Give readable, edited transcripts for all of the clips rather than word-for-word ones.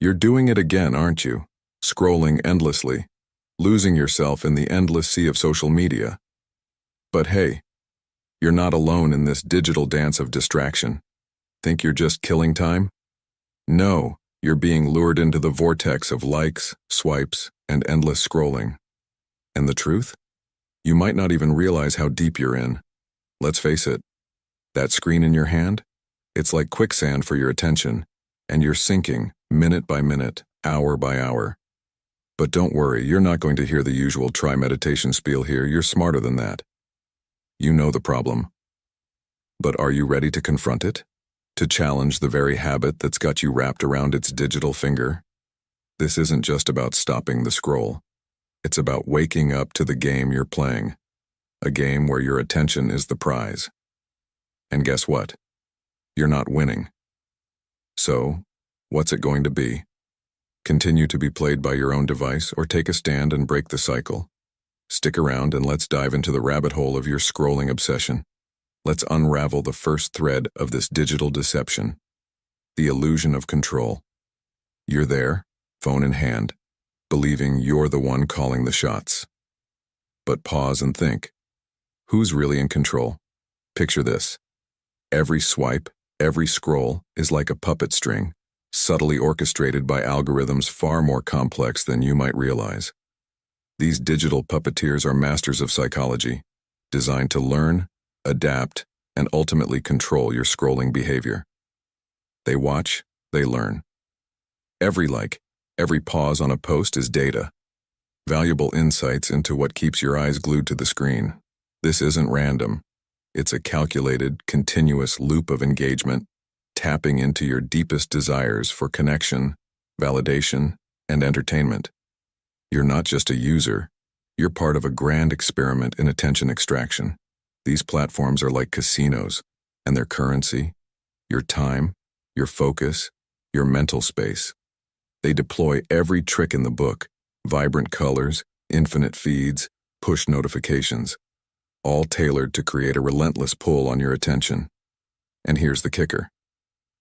You're doing it again, aren't you? Scrolling endlessly, losing yourself in the endless sea of social media. But hey, you're not alone in this digital dance of distraction. Think you're just killing time? No, you're being lured into the vortex of likes, swipes, and endless scrolling. And the truth? You might not even realize how deep you're in. Let's face it, that screen in your hand? It's like quicksand for your attention, and you're sinking minute by minute, hour by hour. But don't worry, you're not going to hear the usual try meditation spiel here. You're smarter than that. You know the problem. But are you ready to confront it? To challenge the very habit that's got you wrapped around its digital finger? This isn't just about stopping the scroll. It's about waking up to the game you're playing. A game where your attention is the prize. And guess what? You're not winning. So, what's it going to be? Continue to be played by your own device, or take a stand and break the cycle? Stick around and let's dive into the rabbit hole of your scrolling obsession. Let's unravel the first thread of this digital deception. The illusion of control. You're there, phone in hand, believing you're the one calling the shots. But pause and think. Who's really in control? Picture this. Every swipe, every scroll is like a puppet string, subtly orchestrated by algorithms far more complex than you might realize. These digital puppeteers are masters of psychology, designed to learn, adapt, and ultimately control your scrolling behavior. They watch, they learn. Every like, every pause on a post is data, valuable insights into what keeps your eyes glued to the screen. This isn't random. It's a calculated, continuous loop of engagement, tapping into your deepest desires for connection, validation, and entertainment. You're not just a user, you're part of a grand experiment in attention extraction. These platforms are like casinos, and their currency, your time, your focus, your mental space. They deploy every trick in the book: vibrant colors, infinite feeds, push notifications, all tailored to create a relentless pull on your attention. And here's the kicker.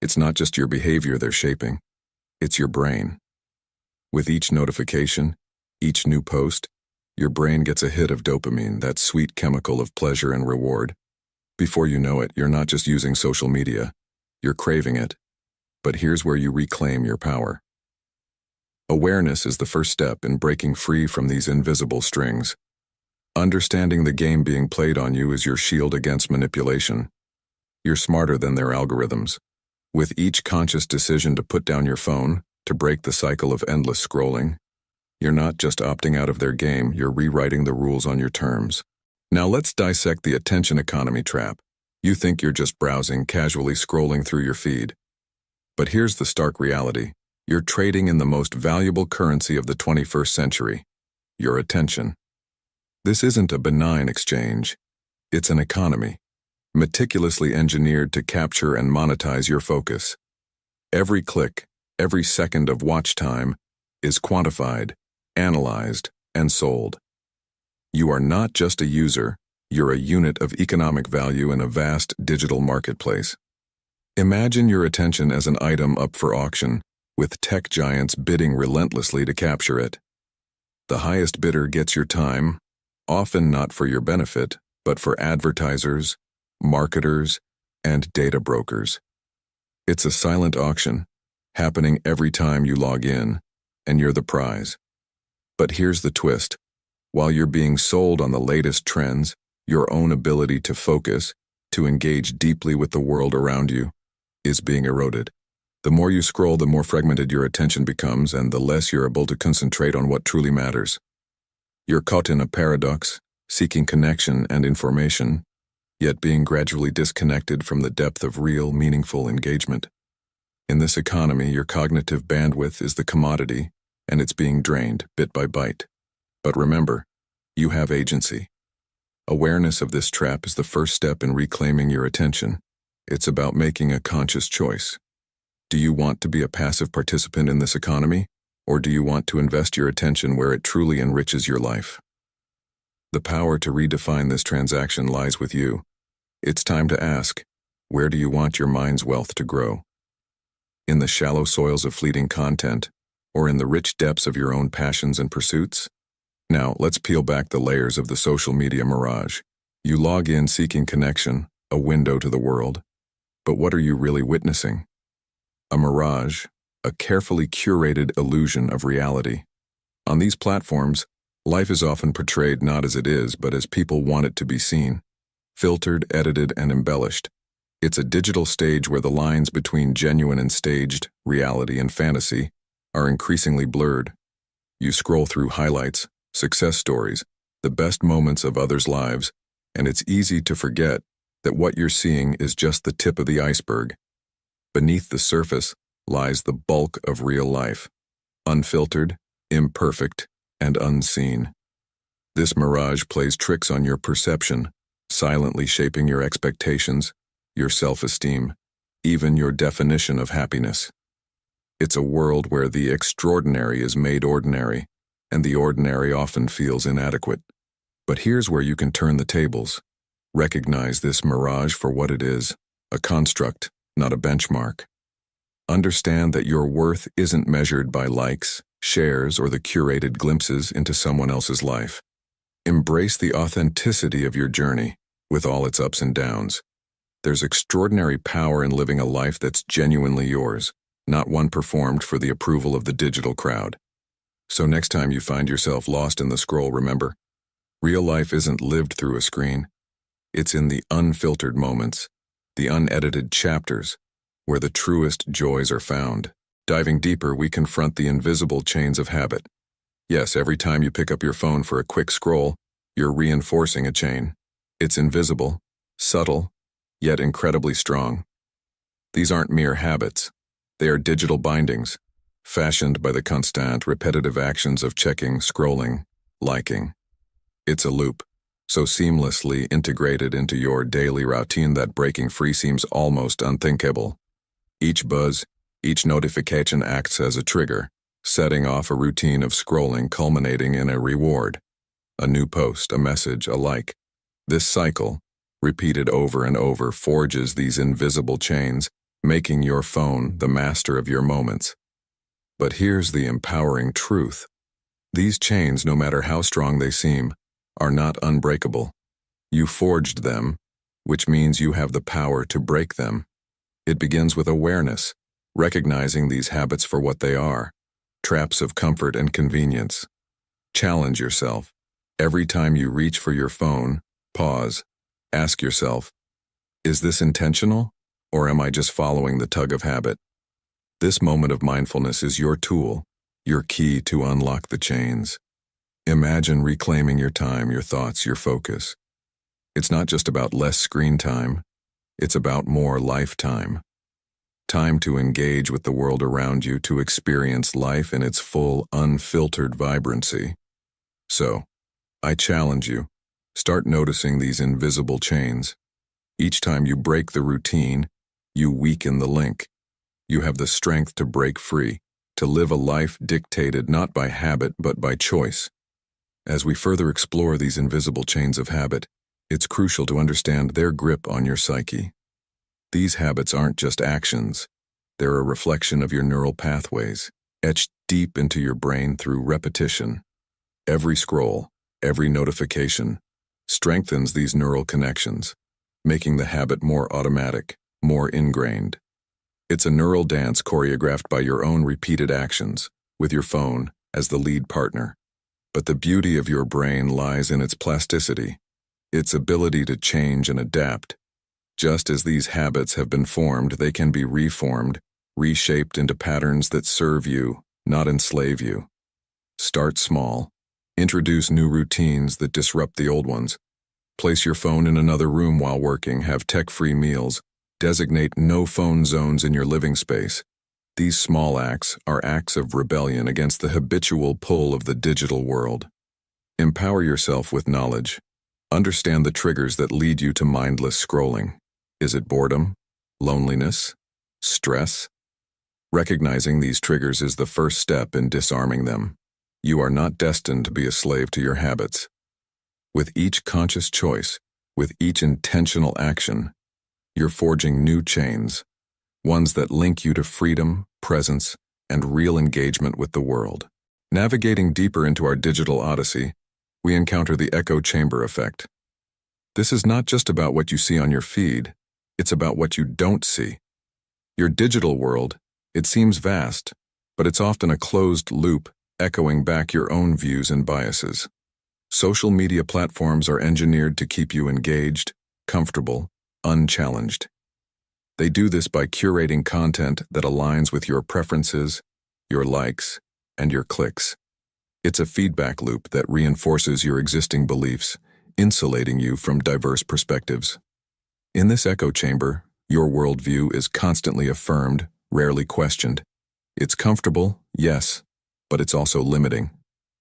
It's not just your behavior they're shaping, it's your brain. With each notification, each new post, your brain gets a hit of dopamine, that sweet chemical of pleasure and reward. Before you know it, you're not just using social media, you're craving it. But here's where you reclaim your power. Awareness is the first step in breaking free from these invisible strings. Understanding the game being played on you is your shield against manipulation. You're smarter than their algorithms. With each conscious decision to put down your phone, to break the cycle of endless scrolling, you're not just opting out of their game, you're rewriting the rules on your terms. Now let's dissect the attention economy trap. You think you're just browsing, casually scrolling through your feed. But here's the stark reality. You're trading in the most valuable currency of the 21st century, your attention. This isn't a benign exchange. It's an economy, meticulously engineered to capture and monetize your focus. Every click, every second of watch time is quantified, analyzed, and sold. You are not just a user, you're a unit of economic value in a vast digital marketplace. Imagine your attention as an item up for auction, with tech giants bidding relentlessly to capture it. The highest bidder gets your time, often not for your benefit, but for advertisers, marketers, and data brokers. It's a silent auction, happening every time you log in, and you're the prize. But here's the twist. While you're being sold on the latest trends, your own ability to focus, to engage deeply with the world around you, is being eroded. The more you scroll, the more fragmented your attention becomes, and the less you're able to concentrate on what truly matters. You're caught in a paradox, seeking connection and information, yet being gradually disconnected from the depth of real, meaningful engagement. In this economy, your cognitive bandwidth is the commodity, and it's being drained bit by bite. But remember, you have agency. Awareness of this trap is the first step in reclaiming your attention. It's about making a conscious choice. Do you want to be a passive participant in this economy, or do you want to invest your attention where it truly enriches your life? The power to redefine this transaction lies with you. It's time to ask, where do you want your mind's wealth to grow? In the shallow soils of fleeting content, or in the rich depths of your own passions and pursuits? Now, let's peel back the layers of the social media mirage. You log in seeking connection, a window to the world. But what are you really witnessing? A mirage, a carefully curated illusion of reality. On these platforms, life is often portrayed not as it is, but as people want it to be seen. Filtered, edited, and embellished. It's a digital stage where the lines between genuine and staged, reality and fantasy, are increasingly blurred. You scroll through highlights, success stories, the best moments of others' lives, and it's easy to forget that what you're seeing is just the tip of the iceberg. Beneath the surface lies the bulk of real life, unfiltered, imperfect, and unseen. This mirage plays tricks on your perception, silently shaping your expectations, your self-esteem, even your definition of happiness. It's a world where the extraordinary is made ordinary, and the ordinary often feels inadequate. But here's where you can turn the tables. Recognize this mirage for what it is, a construct, not a benchmark. Understand that your worth isn't measured by likes, shares, or the curated glimpses into someone else's life. Embrace the authenticity of your journey, with all its ups and downs. There's extraordinary power in living a life that's genuinely yours, not one performed for the approval of the digital crowd. So next time you find yourself lost in the scroll, remember, real life isn't lived through a screen. It's in the unfiltered moments, the unedited chapters, where the truest joys are found. Diving deeper, we confront the invisible chains of habit. Yes, every time you pick up your phone for a quick scroll, you're reinforcing a chain. It's invisible, subtle, yet incredibly strong. These aren't mere habits. They are digital bindings, fashioned by the constant, repetitive actions of checking, scrolling, liking. It's a loop, so seamlessly integrated into your daily routine that breaking free seems almost unthinkable. Each buzz, each notification acts as a trigger, setting off a routine of scrolling culminating in a reward. A new post, a message, a like. This cycle, repeated over and over, forges these invisible chains, making your phone the master of your moments. But here's the empowering truth. These chains, no matter how strong they seem, are not unbreakable. You forged them, which means you have the power to break them. It begins with awareness, recognizing these habits for what they are, traps of comfort and convenience. Challenge yourself. Every time you reach for your phone, pause. Ask yourself, is this intentional, or am I just following the tug of habit? This moment of mindfulness is your tool, your key to unlock the chains. Imagine reclaiming your time, your thoughts, your focus. It's not just about less screen time, it's about more lifetime. Time to engage with the world around you, to experience life in its full, unfiltered vibrancy. So, I challenge you, start noticing these invisible chains. Each time you break the routine, you weaken the link. You have the strength to break free, to live a life dictated not by habit but by choice. As we further explore these invisible chains of habit, it's crucial to understand their grip on your psyche. These habits aren't just actions. They're a reflection of your neural pathways, etched deep into your brain through repetition. Every scroll, every notification, strengthens these neural connections, making the habit more automatic, more ingrained. It's a neural dance choreographed by your own repeated actions, with your phone as the lead partner. But the beauty of your brain lies in its plasticity, its ability to change and adapt. Just as these habits have been formed, they can be reformed, reshaped into patterns that serve you, not enslave you. Start small. Introduce new routines that disrupt the old ones. Place your phone in another room while working, have tech-free meals, designate no-phone zones in your living space. These small acts are acts of rebellion against the habitual pull of the digital world. Empower yourself with knowledge. Understand the triggers that lead you to mindless scrolling. Is it boredom? Loneliness? Stress? Recognizing these triggers is the first step in disarming them. You are not destined to be a slave to your habits. With each conscious choice, with each intentional action, you're forging new chains, ones that link you to freedom, presence, and real engagement with the world. Navigating deeper into our digital odyssey, we encounter the echo chamber effect. This is not just about what you see on your feed, it's about what you don't see. Your digital world, it seems vast, but it's often a closed loop, echoing back your own views and biases. Social media platforms are engineered to keep you engaged, comfortable, unchallenged. They do this by curating content that aligns with your preferences, your likes, and your clicks. It's a feedback loop that reinforces your existing beliefs, insulating you from diverse perspectives. In this echo chamber, your worldview is constantly affirmed, rarely questioned. It's comfortable, yes, but it's also limiting.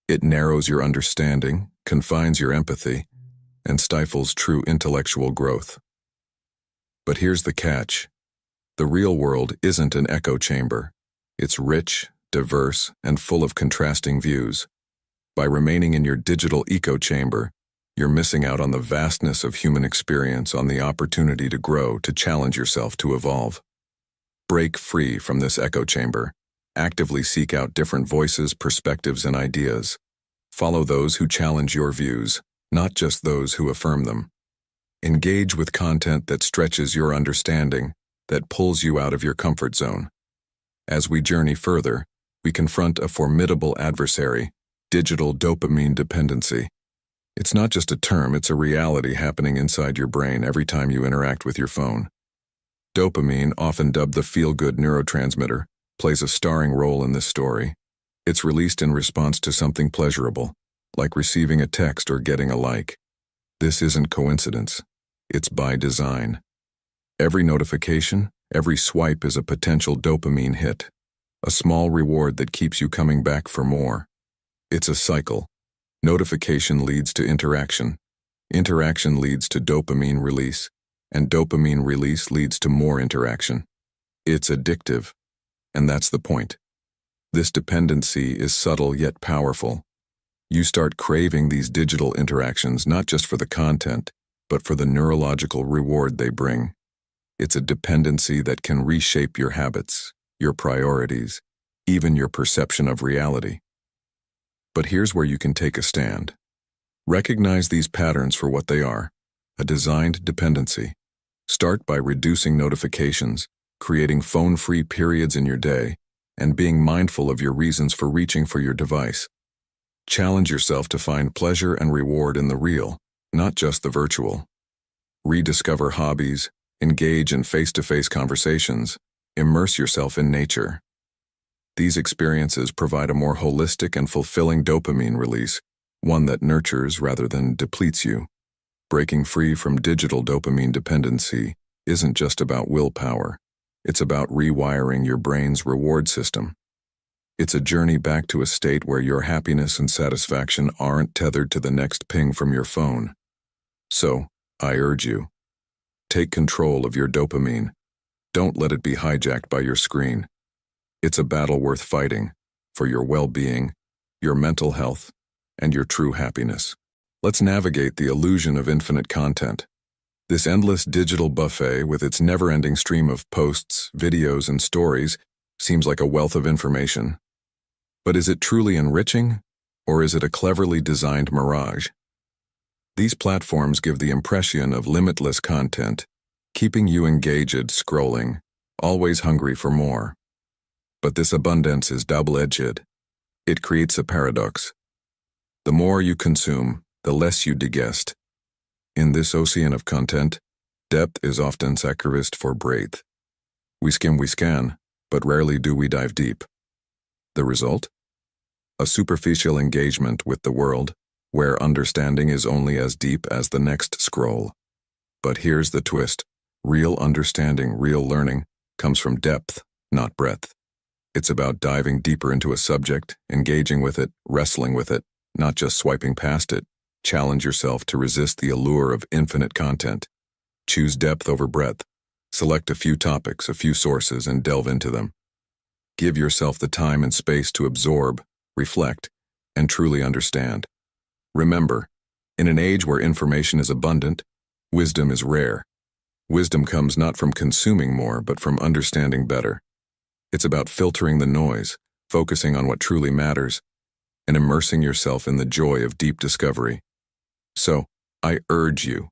It narrows your understanding, confines your empathy, and stifles true intellectual growth. But here's the catch. The real world isn't an echo chamber. It's rich, diverse, and full of contrasting views. By remaining in your digital echo chamber, you're missing out on the vastness of human experience, on the opportunity to grow, to challenge yourself, to evolve. Break free from this echo chamber. Actively seek out different voices, perspectives, and ideas. Follow those who challenge your views, not just those who affirm them. Engage with content that stretches your understanding, that pulls you out of your comfort zone. As we journey further, we confront a formidable adversary, digital dopamine dependency. It's not just a term, it's a reality happening inside your brain every time you interact with your phone. Dopamine, often dubbed the feel-good neurotransmitter, plays a starring role in this story. It's released in response to something pleasurable, like receiving a text or getting a like. This isn't coincidence. It's by design. Every notification, every swipe is a potential dopamine hit, a small reward that keeps you coming back for more. It's a cycle. Notification leads to interaction. Interaction leads to dopamine release, and dopamine release leads to more interaction. It's addictive, and that's the point. This dependency is subtle yet powerful. You start craving these digital interactions not just for the content, but for the neurological reward they bring. It's a dependency that can reshape your habits, your priorities, even your perception of reality. But here's where you can take a stand. Recognize these patterns for what they are, a designed dependency. Start by reducing notifications, creating phone-free periods in your day, and being mindful of your reasons for reaching for your device. Challenge yourself to find pleasure and reward in the real, not just the virtual. Rediscover hobbies, engage in face-to-face conversations, immerse yourself in nature. These experiences provide a more holistic and fulfilling dopamine release, one that nurtures rather than depletes you. Breaking free from digital dopamine dependency isn't just about willpower. It's about rewiring your brain's reward system. It's a journey back to a state where your happiness and satisfaction aren't tethered to the next ping from your phone. So, I urge you, take control of your dopamine. Don't let it be hijacked by your screen. It's a battle worth fighting for your well-being, your mental health, and your true happiness. Let's navigate the illusion of infinite content. This endless digital buffet with its never-ending stream of posts, videos, and stories seems like a wealth of information. But is it truly enriching, or is it a cleverly designed mirage? These platforms give the impression of limitless content, keeping you engaged, scrolling, always hungry for more. But this abundance is double-edged. It creates a paradox. The more you consume, the less you digest. In this ocean of content, depth is often sacrificed for breadth. We skim, we scan, but rarely do we dive deep. The result? A superficial engagement with the world, where understanding is only as deep as the next scroll. But here's the twist. Real understanding, real learning, comes from depth, not breadth. It's about diving deeper into a subject, engaging with it, wrestling with it, not just swiping past it. Challenge yourself to resist the allure of infinite content. Choose depth over breadth. Select a few topics, a few sources, and delve into them. Give yourself the time and space to absorb, reflect, and truly understand. Remember, in an age where information is abundant, wisdom is rare. Wisdom comes not from consuming more, but from understanding better. It's about filtering the noise, focusing on what truly matters, and immersing yourself in the joy of deep discovery. So, I urge you,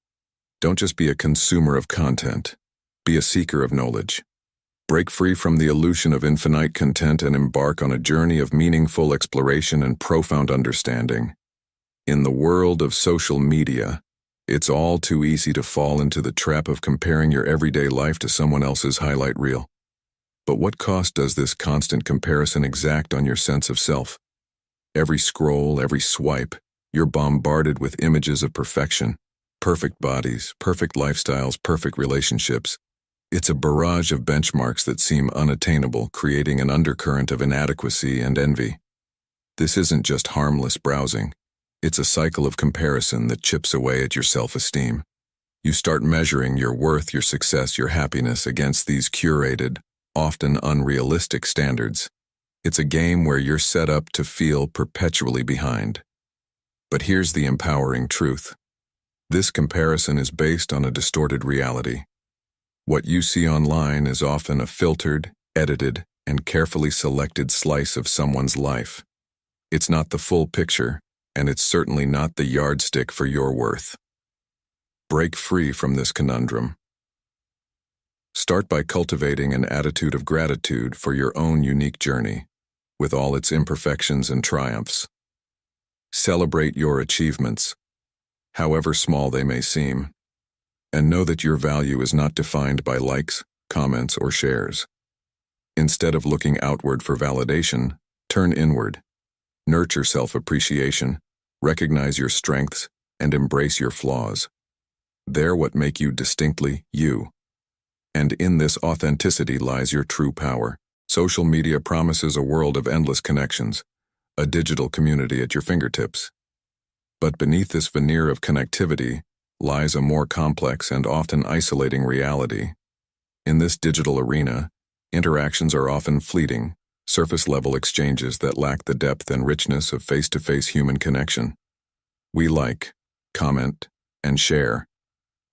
don't just be a consumer of content, be a seeker of knowledge. Break free from the illusion of infinite content and embark on a journey of meaningful exploration and profound understanding. In the world of social media, it's all too easy to fall into the trap of comparing your everyday life to someone else's highlight reel. But what cost does this constant comparison exact on your sense of self? Every scroll, every swipe, you're bombarded with images of perfection, perfect bodies, perfect lifestyles, perfect relationships. It's a barrage of benchmarks that seem unattainable, creating an undercurrent of inadequacy and envy. This isn't just harmless browsing. It's a cycle of comparison that chips away at your self-esteem. You start measuring your worth, your success, your happiness against these curated, often unrealistic standards. It's a game where you're set up to feel perpetually behind. But here's the empowering truth. This comparison is based on a distorted reality. What you see online is often a filtered, edited, and carefully selected slice of someone's life. It's not the full picture, and it's certainly not the yardstick for your worth. Break free from this conundrum. Start by cultivating an attitude of gratitude for your own unique journey, with all its imperfections and triumphs. Celebrate your achievements, however small they may seem, and know that your value is not defined by likes, comments, or shares. Instead of looking outward for validation, turn inward. Nurture self-appreciation, recognize your strengths, and embrace your flaws. They're what make you distinctly you. And in this authenticity lies your true power. Social media promises a world of endless connections, a digital community at your fingertips. But beneath this veneer of connectivity lies a more complex and often isolating reality. In this digital arena, interactions are often fleeting, surface-level exchanges that lack the depth and richness of face-to-face human connection. We like, comment, and share,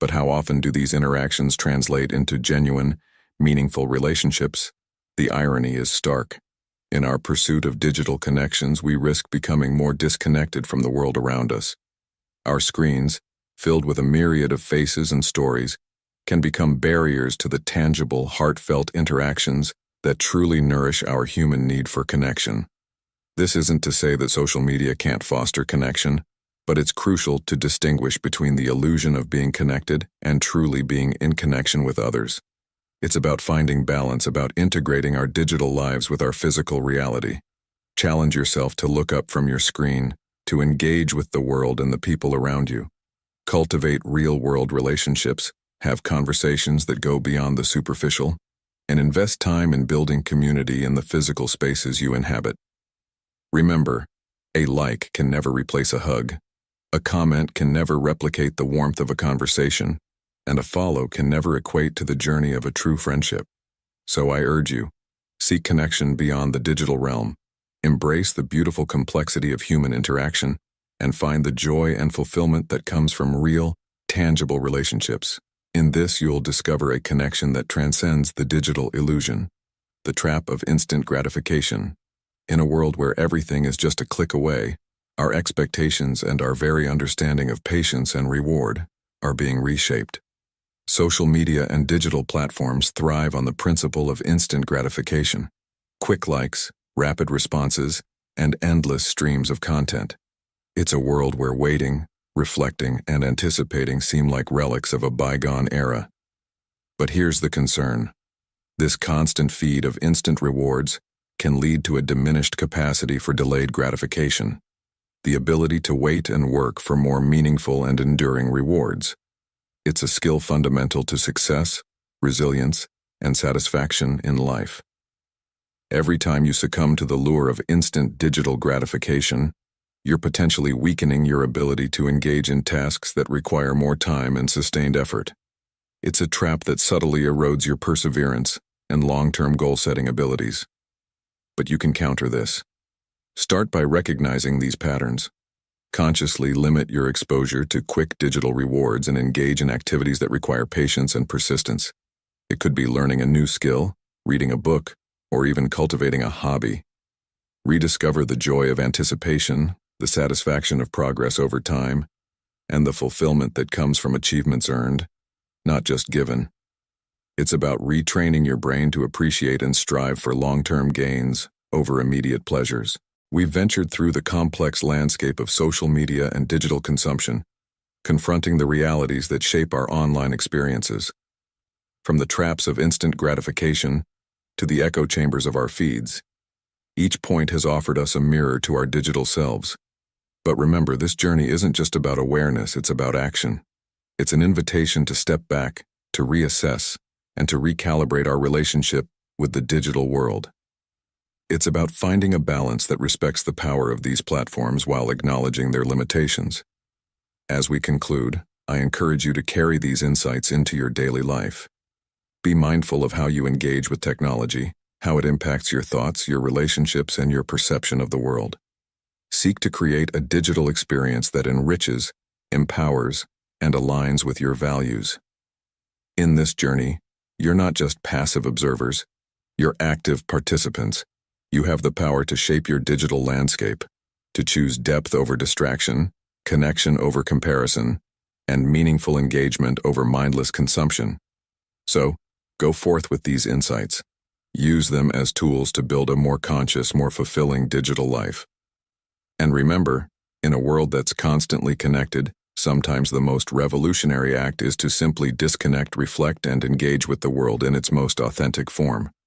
but how often do these interactions translate into genuine, meaningful relationships? The irony is stark. In our pursuit of digital connections, we risk becoming more disconnected from the world around us. Our screens, filled with a myriad of faces and stories, can become barriers to the tangible, heartfelt interactions that truly nourish our human need for connection. This isn't to say that social media can't foster connection, but it's crucial to distinguish between the illusion of being connected and truly being in connection with others. It's about finding balance, about integrating our digital lives with our physical reality. Challenge yourself to look up from your screen, to engage with the world and the people around you. Cultivate real-world relationships, have conversations that go beyond the superficial, and invest time in building community in the physical spaces you inhabit. Remember, a like can never replace a hug, a comment can never replicate the warmth of a conversation, and a follow can never equate to the journey of a true friendship. So I urge you, seek connection beyond the digital realm, embrace the beautiful complexity of human interaction, and find the joy and fulfillment that comes from real, tangible relationships. In this, you'll discover a connection that transcends the digital illusion, the trap of instant gratification. In a world where everything is just a click away, our expectations and our very understanding of patience and reward are being reshaped. Social media and digital platforms thrive on the principle of instant gratification. Quick likes, rapid responses, and endless streams of content. It's a world where waiting, reflecting, and anticipating seem like relics of a bygone era. But here's the concern. This constant feed of instant rewards can lead to a diminished capacity for delayed gratification, the ability to wait and work for more meaningful and enduring rewards. It's a skill fundamental to success, resilience, and satisfaction in life. Every time you succumb to the lure of instant digital gratification, you're potentially weakening your ability to engage in tasks that require more time and sustained effort. It's a trap that subtly erodes your perseverance and long-term goal-setting abilities. But you can counter this. Start by recognizing these patterns. Consciously limit your exposure to quick digital rewards and engage in activities that require patience and persistence. It could be learning a new skill, reading a book, or even cultivating a hobby. Rediscover the joy of anticipation, the satisfaction of progress over time, and the fulfillment that comes from achievements earned, not just given. It's about retraining your brain to appreciate and strive for long-term gains over immediate pleasures. We've ventured through the complex landscape of social media and digital consumption, confronting the realities that shape our online experiences. From the traps of instant gratification to the echo chambers of our feeds, each point has offered us a mirror to our digital selves. But remember, this journey isn't just about awareness, it's about action. It's an invitation to step back, to reassess, and to recalibrate our relationship with the digital world. It's about finding a balance that respects the power of these platforms while acknowledging their limitations. As we conclude, I encourage you to carry these insights into your daily life. Be mindful of how you engage with technology, how it impacts your thoughts, your relationships, and your perception of the world. Seek to create a digital experience that enriches, empowers, and aligns with your values. In this journey, you're not just passive observers, you're active participants. You have the power to shape your digital landscape, to choose depth over distraction, connection over comparison, and meaningful engagement over mindless consumption. So, go forth with these insights. Use them as tools to build a more conscious, more fulfilling digital life. And remember, in a world that's constantly connected, sometimes the most revolutionary act is to simply disconnect, reflect, and engage with the world in its most authentic form.